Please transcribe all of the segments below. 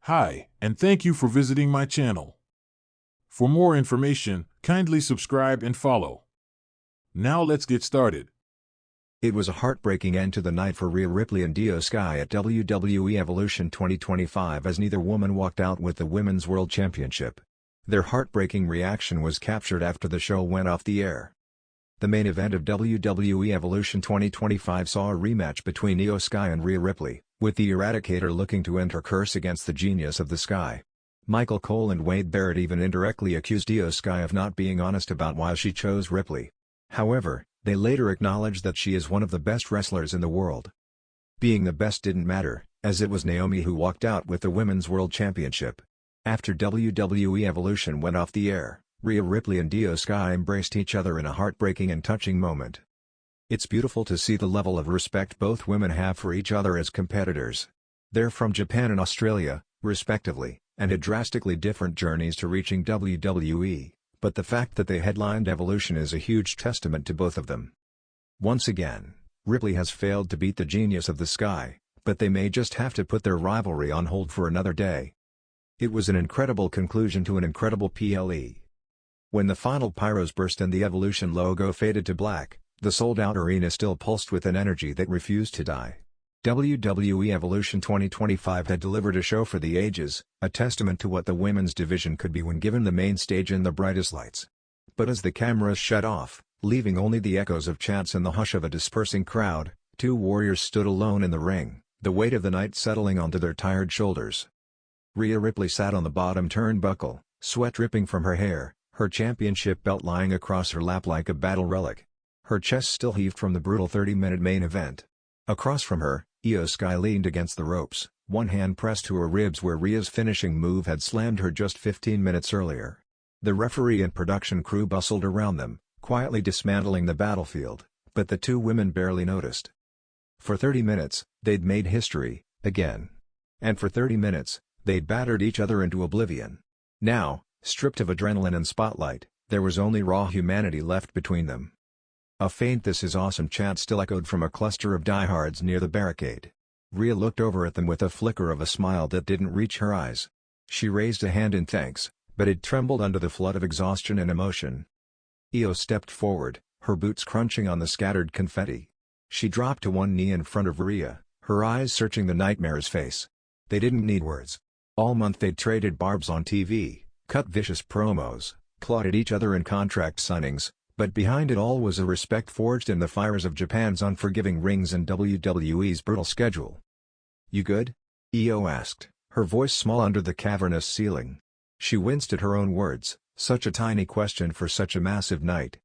Hi, and thank you for visiting my channel. For more information, kindly subscribe and follow. Now let's get started. It was a heartbreaking end to the night for Rhea Ripley and IYO Sky at WWE Evolution 2025 as neither woman walked out with the Women's World Championship. Their heartbreaking reaction was captured after the show went off the air. The main event of WWE Evolution 2025 saw a rematch between IYO Sky and Rhea Ripley, with the Eradicator looking to end her curse against the genius of the Sky. Michael Cole and Wade Barrett even indirectly accused IYO Sky of not being honest about why she chose Ripley. However, they later acknowledged that she is one of the best wrestlers in the world. Being the best didn't matter, as it was Naomi who walked out with the Women's World Championship. After WWE Evolution went off the air, Rhea Ripley and IYO Sky embraced each other in a heartbreaking and touching moment. It's beautiful to see the level of respect both women have for each other as competitors. They're from Japan and Australia, respectively, and had drastically different journeys to reaching WWE, but the fact that they headlined Evolution is a huge testament to both of them. Once again, Ripley has failed to beat the genius of the Sky, but they may just have to put their rivalry on hold for another day. It was an incredible conclusion to an incredible PLE. When the final pyros burst and the Evolution logo faded to black, the sold-out arena still pulsed with an energy that refused to die. WWE Evolution 2025 had delivered a show for the ages, a testament to what the women's division could be when given the main stage and the brightest lights. But as the cameras shut off, leaving only the echoes of chants and the hush of a dispersing crowd, two warriors stood alone in the ring, the weight of the night settling onto their tired shoulders. Rhea Ripley sat on the bottom turnbuckle, sweat dripping from her hair, her championship belt lying across her lap like a battle relic. Her chest still heaved from the brutal 30-minute main event. Across from her, IYO Sky leaned against the ropes, one hand pressed to her ribs where Rhea's finishing move had slammed her just 15 minutes earlier. The referee and production crew bustled around them, quietly dismantling the battlefield, but the two women barely noticed. For 30 minutes, they'd made history, again. And for 30 minutes, they'd battered each other into oblivion. Now, stripped of adrenaline and spotlight, there was only raw humanity left between them. A faint "This is awesome" chant still echoed from a cluster of diehards near the barricade. Rhea looked over at them with a flicker of a smile that didn't reach her eyes. She raised a hand in thanks, but it trembled under the flood of exhaustion and emotion. IYO stepped forward, her boots crunching on the scattered confetti. She dropped to one knee in front of Rhea, her eyes searching the nightmare's face. They didn't need words. All month they'd traded barbs on TV, cut vicious promos, clawed at each other in contract signings, but behind it all was a respect forged in the fires of Japan's unforgiving rings and WWE's brutal schedule. "You good?" IYO asked, her voice small under the cavernous ceiling. She winced at her own words, such a tiny question for such a massive night.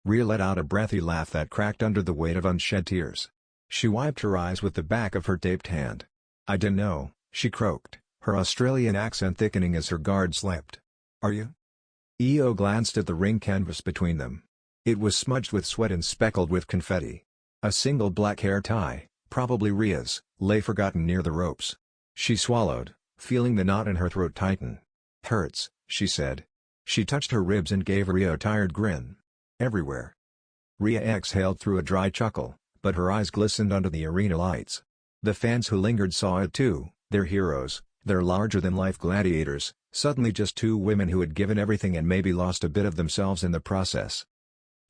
Rhea let out a breathy laugh that cracked under the weight of unshed tears. She wiped her eyes with the back of her taped hand. "I dunno," she croaked, her Australian accent thickening as her guard slipped. "Are you?" IYO glanced at the ring canvas between them. It was smudged with sweat and speckled with confetti. A single black hair tie, probably Rhea's, lay forgotten near the ropes. She swallowed, feeling the knot in her throat tighten. "Hurts," she said. She touched her ribs and gave Rhea a tired grin. "Everywhere." Rhea exhaled through a dry chuckle, but her eyes glistened under the arena lights. The fans who lingered saw it too, their heroes, their larger-than-life gladiators, suddenly just two women who had given everything and maybe lost a bit of themselves in the process.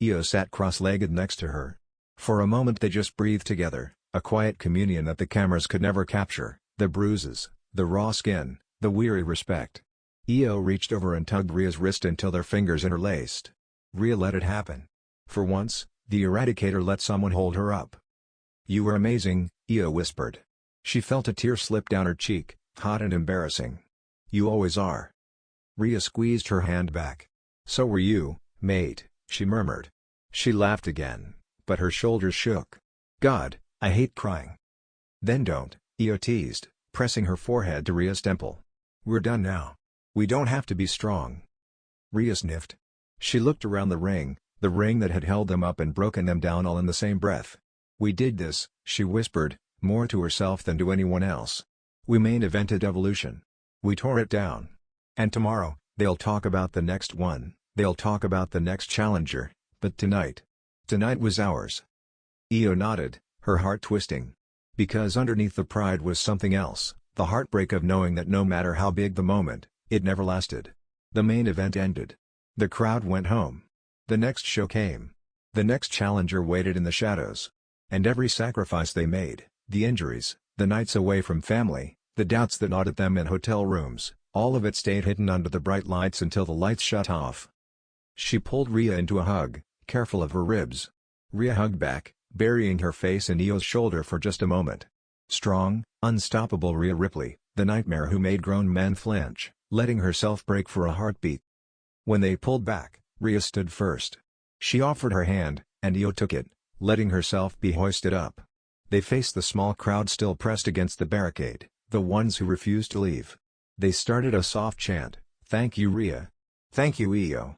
IYO sat cross-legged next to her. For a moment they just breathed together, a quiet communion that the cameras could never capture, the bruises, the raw skin, the weary respect. IYO reached over and tugged Rhea's wrist until their fingers interlaced. Rhea let it happen. For once, the Eradicator let someone hold her up. "You were amazing," IYO whispered. She felt a tear slip down her cheek, hot and embarrassing. "You always are." Rhea squeezed her hand back. "So were you, mate," she murmured. She laughed again, but her shoulders shook. "God, I hate crying." "Then don't," IYO teased, pressing her forehead to Rhea's temple. "We're done now. We don't have to be strong." Rhea sniffed. She looked around the ring that had held them up and broken them down all in the same breath. "We did this," she whispered, more to herself than to anyone else. "We main evented Evolution. We tore it down. And tomorrow, they'll talk about the next one, they'll talk about the next challenger, but tonight was ours." IYO nodded, her heart twisting. Because underneath the pride was something else, The heartbreak of knowing that no matter how big the moment, it never lasted. The main event ended. The crowd went home. The next show came. The next challenger waited in the shadows. And every sacrifice they made, the injuries, the nights away from family, the doubts that gnawed at them in hotel rooms, all of it stayed hidden under the bright lights until the lights shut off. She pulled Rhea into a hug, careful of her ribs. Rhea hugged back, burying her face in Io's shoulder for just a moment. Strong, unstoppable Rhea Ripley, the nightmare who made grown men flinch, letting herself break for a heartbeat. When they pulled back, Rhea stood first. She offered her hand, and Io took it, letting herself be hoisted up. They faced the small crowd still pressed against the barricade, the ones who refused to leave. They started a soft chant, "Thank you Rhea. Thank you Io."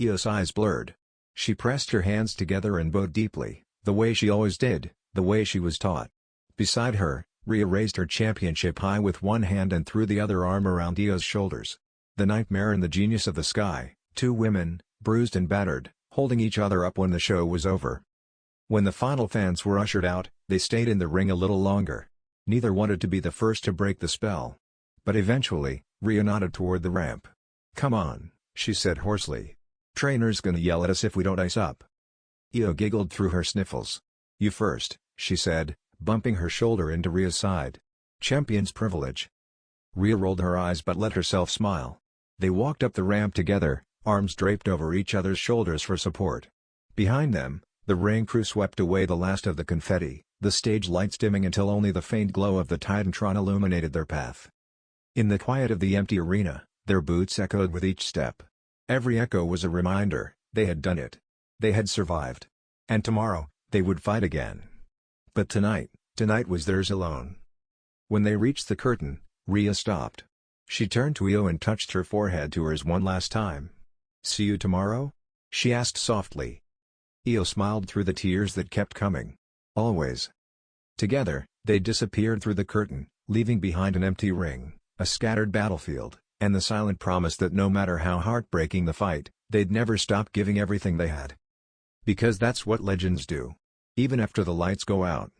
Io's eyes blurred. She pressed her hands together and bowed deeply, the way she always did, the way she was taught. Beside her, Rhea raised her championship high with one hand and threw the other arm around Io's shoulders. The nightmare and the genius of the sky, two women, bruised and battered, holding each other up when the show was over. When the final fans were ushered out, they stayed in the ring a little longer. Neither wanted to be the first to break the spell. But eventually, Rhea nodded toward the ramp. "Come on," she said hoarsely. "Trainer's gonna yell at us if we don't ice up." Io giggled through her sniffles. "You first," she said, bumping her shoulder into Rhea's side. "Champion's privilege." Rhea rolled her eyes but let herself smile. They walked up the ramp together, arms draped over each other's shoulders for support. Behind them, the ring crew swept away the last of the confetti, the stage lights dimming until only the faint glow of the Titantron illuminated their path. In the quiet of the empty arena, their boots echoed with each step. Every echo was a reminder, they had done it. They had survived. And tomorrow, they would fight again. But tonight was theirs alone. When they reached the curtain, Rhea stopped. She turned to Io and touched her forehead to hers one last time. "See you tomorrow?" she asked softly. Io smiled through the tears that kept coming. "Always." Together, they disappeared through the curtain, leaving behind an empty ring, a scattered battlefield, and the silent promise that no matter how heartbreaking the fight, they'd never stop giving everything they had. Because that's what legends do. Even after the lights go out.